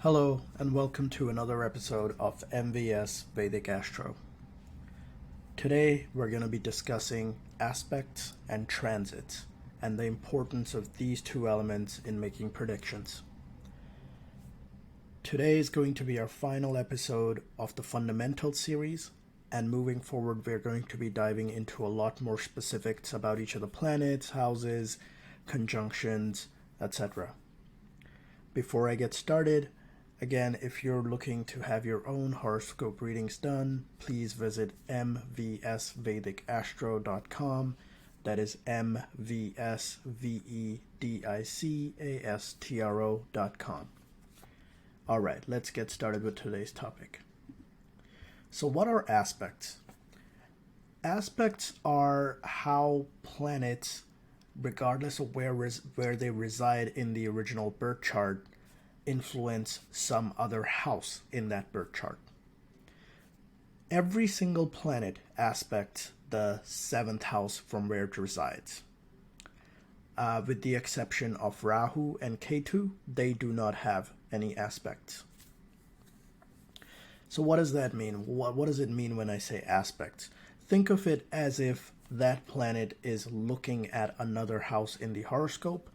Hello, and welcome to another episode of MVS Vedic Astro. Today, we're going to be discussing aspects and transits, and the importance of these two elements in making predictions. Today is going to be our final episode of the Fundamental series, and moving forward, we're going to be diving into a lot more specifics about each of the planets, houses, conjunctions, etc. Before I get started, again, if you're looking to have your own horoscope readings done, please visit mvsvedicastro.com. That is mvsvedicastro.com. All right, let's get started with today's topic. So what are aspects? Aspects are how planets, regardless of where they reside in the original birth chart, influence some other house in that birth chart. Every single planet aspects the seventh house from where it resides. With the exception of Rahu and Ketu, they do not have any aspects. So what does that mean? What does it mean when I say aspects? Think of it as if that planet is looking at another house in the horoscope,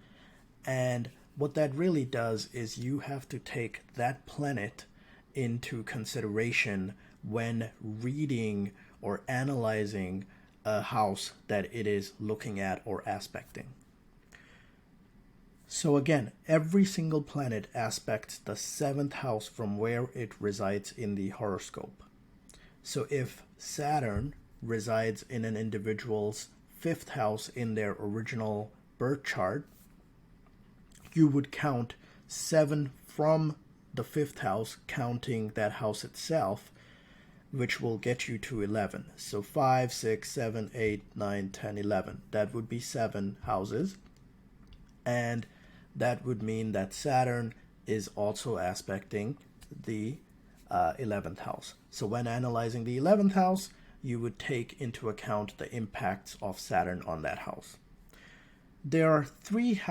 and what that really does is you have to take that planet into consideration when reading or analyzing a house that it is looking at or aspecting. So again, every single planet aspects the seventh house from where it resides in the horoscope. So if Saturn resides in an individual's fifth house in their original birth chart, you would count 7 from the fifth house, counting that house itself, which will get you to 11. So 5, 6, 7, 8, 9, 10, 11. That would be 7 houses. And that would mean that Saturn is also aspecting the 11th house. So when analyzing the 11th house, you would take into account the impacts of Saturn on that house. There are three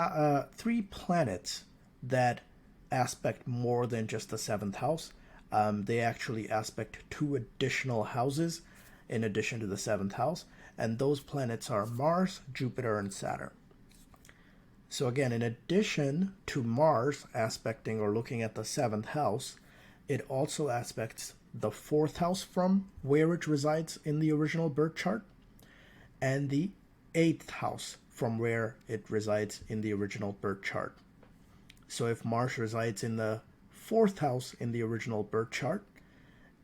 planets that aspect more than just the seventh house. They actually aspect 2 additional houses in addition to the seventh house, and those planets are Mars, Jupiter, and Saturn. So again, in addition to Mars aspecting or looking at the seventh house, it also aspects the fourth house from where it resides in the original birth chart, and the eighth house from where it resides in the original birth chart. So if Mars resides in the fourth house in the original birth chart,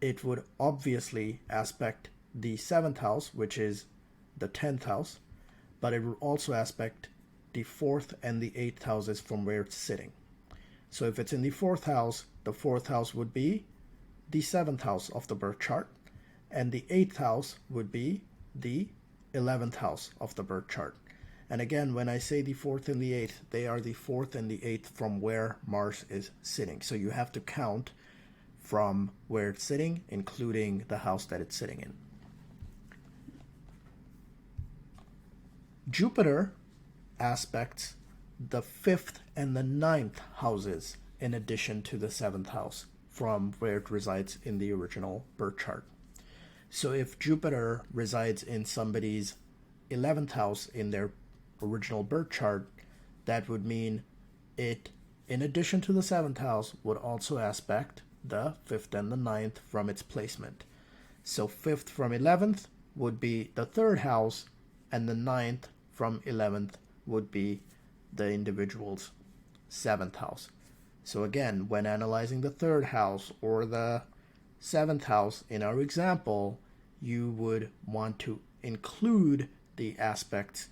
it would obviously aspect the seventh house, which is the 10th house, but it would also aspect the fourth and the eighth houses from where it's sitting. So if it's in the fourth house, the fourth house would be the seventh house of the birth chart, and the eighth house would be the 11th house of the birth chart. And again, when I say the fourth and the eighth, they are the fourth and the eighth from where Mars is sitting. So you have to count from where it's sitting, including the house that it's sitting in. Jupiter aspects the fifth and the ninth houses in addition to the seventh house from where it resides in the original birth chart. So if Jupiter resides in somebody's 11th house in their original birth chart, that would mean it, in addition to the 7th house, would also aspect the 5th and the 9th from its placement. So 5th from 11th would be the 3rd house, and the 9th from 11th would be the individual's 7th house. So again, when analyzing the 3rd house or the 7th house in our example, you would want to include the aspects,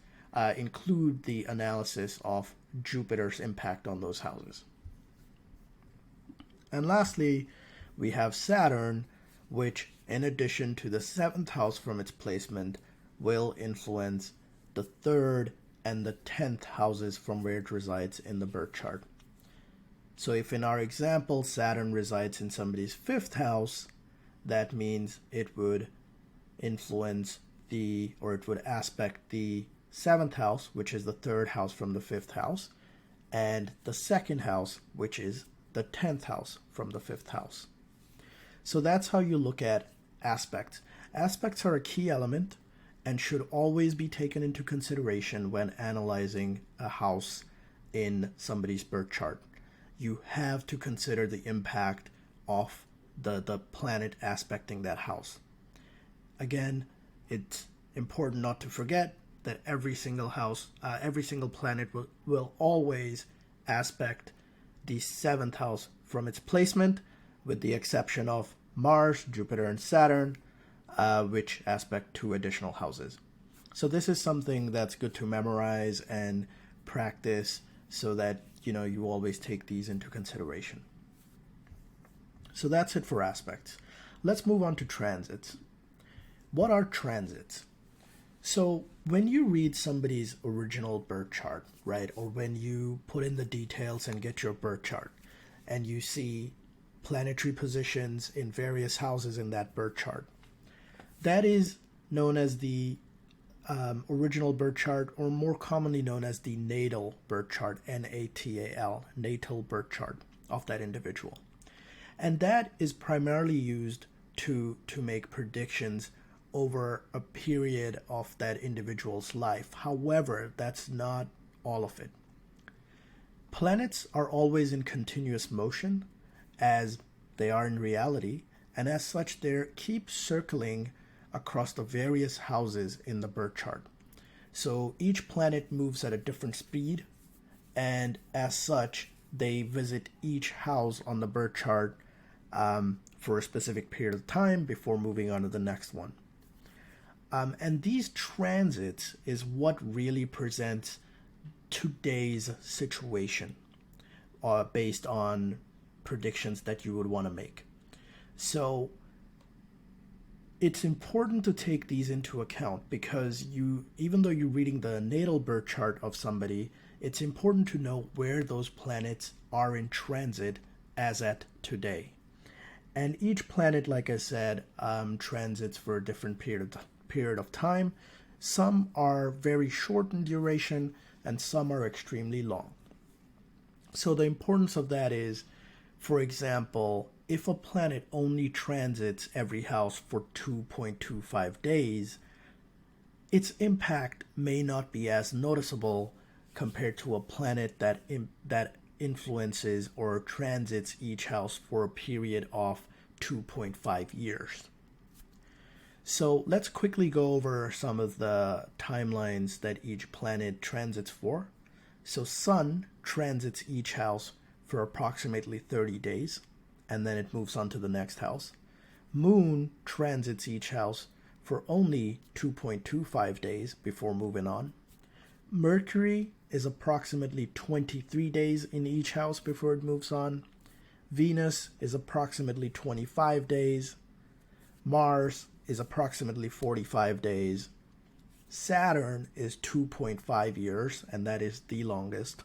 include the analysis of Jupiter's impact on those houses. And lastly, we have Saturn, which, in addition to the 7th house from its placement, will influence the 3rd and the 10th houses from where it resides in the birth chart. So if in our example Saturn resides in somebody's 5th house, that means it would influence it would aspect the 7th house, which is the 3rd house from the 5th house, and the 2nd house, which is the the 10th house from the 5th house. So that's how you look at aspects. Aspects are a key element and should always be taken into consideration when analyzing a house in somebody's birth chart. You have to consider the impact of the planet aspecting that house. Again, it's important not to forget that every single planet will always aspect the 7th house from its placement, with the exception of Mars, Jupiter, and Saturn, which aspect 2 additional houses. So this is something that's good to memorize and practice so that you always take these into consideration. So that's it for aspects. Let's move on to transits. What are transits? So when you read somebody's original birth chart, right, or when you put in the details and get your birth chart and you see planetary positions in various houses in that birth chart, that is known as the original birth chart, or more commonly known as the natal birth chart, Natal, natal birth chart of that individual. And that is primarily used to make predictions over a period of that individual's life. However, that's not all of it. Planets are always in continuous motion, as they are in reality, and as such they keep circling across the various houses in the birth chart. So each planet moves at a different speed, and as such they visit each house on the birth chart for a specific period of time before moving on to the next one. And these transits is what really presents today's situation based on predictions that you would want to make. So it's important to take these into account, because even though you're reading the natal birth chart of somebody, it's important to know where those planets are in transit as at today. And each planet, like I said, transits for a different period of time. Some are very short in duration and some are extremely long. So the importance of that is, for example, if a planet only transits every house for 2.25 days, its impact may not be as noticeable compared to a planet that influences or transits each house for a period of 2.5 years. So let's quickly go over some of the timelines that each planet transits for. So Sun transits each house for approximately 30 days, and then it moves on to the next house. Moon transits each house for only 2.25 days before moving on. Mercury is approximately 23 days in each house before it moves on. Venus is approximately 25 days. Mars is approximately 45 days. Saturn is 2.5 years, and that is the longest.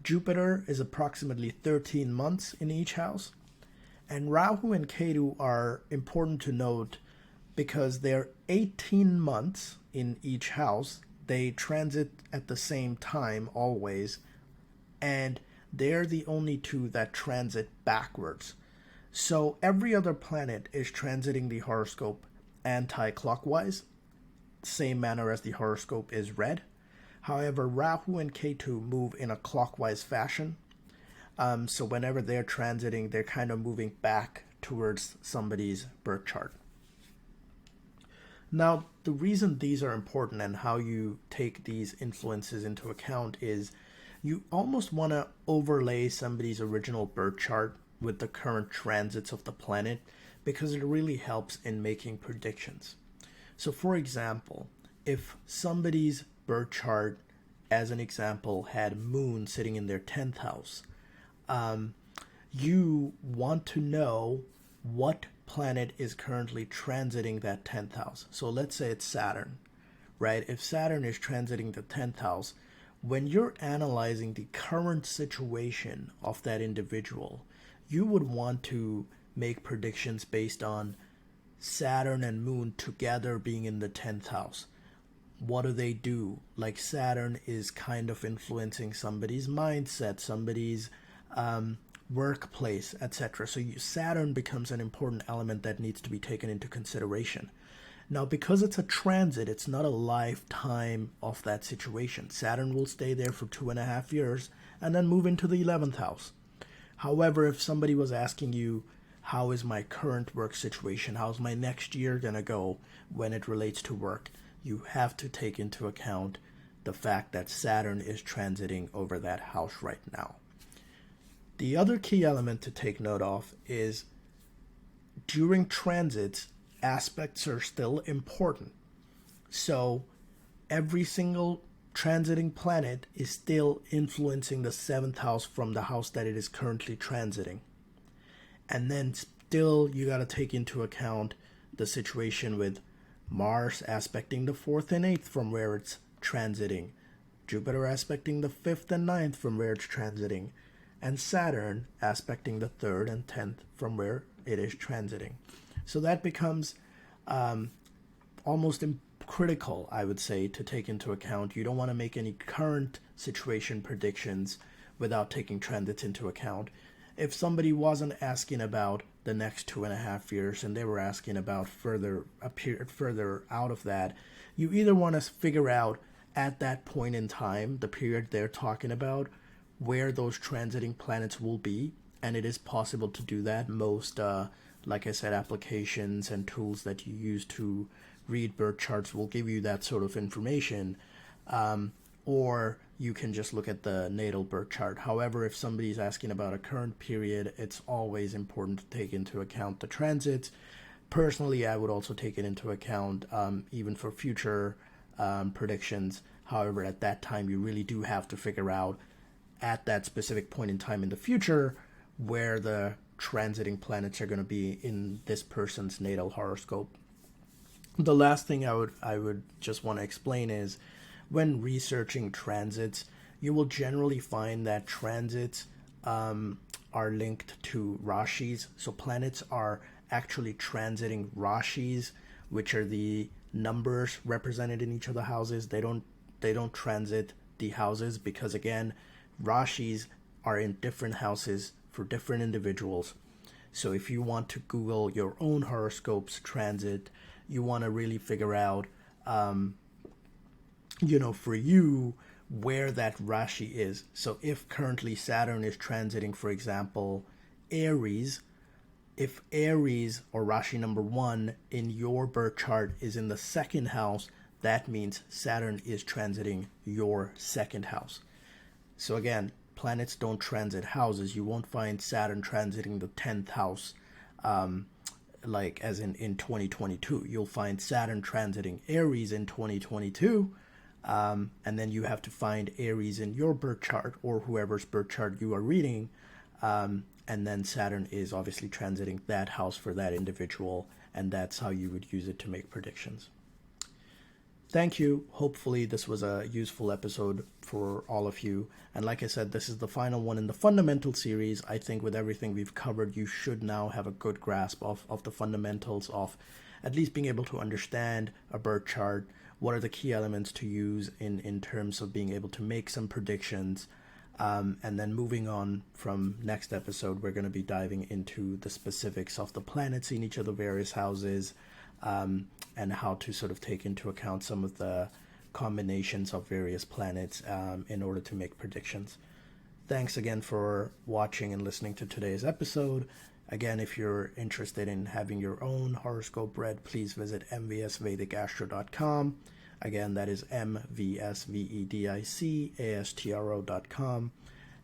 Jupiter is approximately 13 months in each house. And Rahu and Ketu are important to note because they're 18 months in each house. They transit at the same time always, and they're the only two that transit backwards. So every other planet is transiting the horoscope anti-clockwise, same manner as the horoscope is read. However, Rahu and Ketu move in a clockwise fashion. So whenever they're transiting, they're kind of moving back towards somebody's birth chart. Now, the reason these are important and how you take these influences into account is you almost want to overlay somebody's original birth chart with the current transits of the planet, because it really helps in making predictions. So for example, if somebody's birth chart, as an example, had Moon sitting in their 10th house, you want to know what planet is currently transiting that 10th house. So let's say it's Saturn, right? If Saturn is transiting the 10th house, when you're analyzing the current situation of that individual, you would want to make predictions based on Saturn and Moon together being in the 10th house. What do they do? Like Saturn is kind of influencing somebody's mindset, somebody's workplace, etc. So Saturn becomes an important element that needs to be taken into consideration. Now, because it's a transit, it's not a lifetime of that situation. Saturn will stay there for 2.5 years and then move into the 11th house. However, if somebody was asking you, how is my current work situation? How's my next year going to go when it relates to work? You have to take into account the fact that Saturn is transiting over that house right now. The other key element to take note of is during transits, aspects are still important. So every single transiting planet is still influencing the 7th house from the house that it is currently transiting. And then still you got to take into account the situation with Mars aspecting the 4th and 8th from where it's transiting, Jupiter aspecting the 5th and 9th from where it's transiting, and Saturn aspecting the 3rd and 10th from where it is transiting. So that becomes almost critical, I would say, to take into account. You don't want to make any current situation predictions without taking transits into account. If somebody wasn't asking about the next 2.5 years and they were asking about a period further out of that, you either want to figure out at that point in time, the period they're talking about, where those transiting planets will be, and it is possible to do that. Most, like I said, applications and tools that you use to read birth charts will give you that sort of information, or you can just look at the natal birth chart. However, if somebody's asking about a current period, it's always important to take into account the transits. Personally, I would also take it into account even for future predictions. However, at that time, you really do have to figure out at that specific point in time in the future where the transiting planets are going to be in this person's natal horoscope. The last thing I would just want to explain is when researching transits, you will generally find that transits are linked to rashis. So planets are actually transiting rashis, which are the numbers represented in each of the houses. They don't transit the houses because, again, rashis are in different houses for different individuals. So if you want to Google your own horoscopes transit, you want to really figure out, for you, where that Rashi is. So if currently Saturn is transiting, for example, Aries, if Aries or Rashi number 1 in your birth chart is in the 2nd house, that means Saturn is transiting your 2nd house. So again, planets don't transit houses. You won't find Saturn transiting the 10th house, like as in 2022. You'll find Saturn transiting Aries in 2022, and then you have to find Aries in your birth chart or whoever's birth chart you are reading, and then Saturn is obviously transiting that house for that individual, and that's how you would use it to make predictions. Thank you. Hopefully this was a useful episode for all of you. And like I said, this is the final one in the fundamental series. I think with everything we've covered, you should now have a good grasp of the fundamentals of at least being able to understand a birth chart. What are the key elements to use in terms of being able to make some predictions? And then moving on from next episode, we're going to be diving into the specifics of the planets in each of the various houses, and how to sort of take into account some of the combinations of various planets in order to make predictions. Thanks again for watching and listening to today's episode. Again, if you're interested in having your own horoscope read, please visit mvsvedicastro.com. Again, that is mvsvedicastro.com.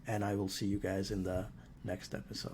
And I will see you guys in the next episode.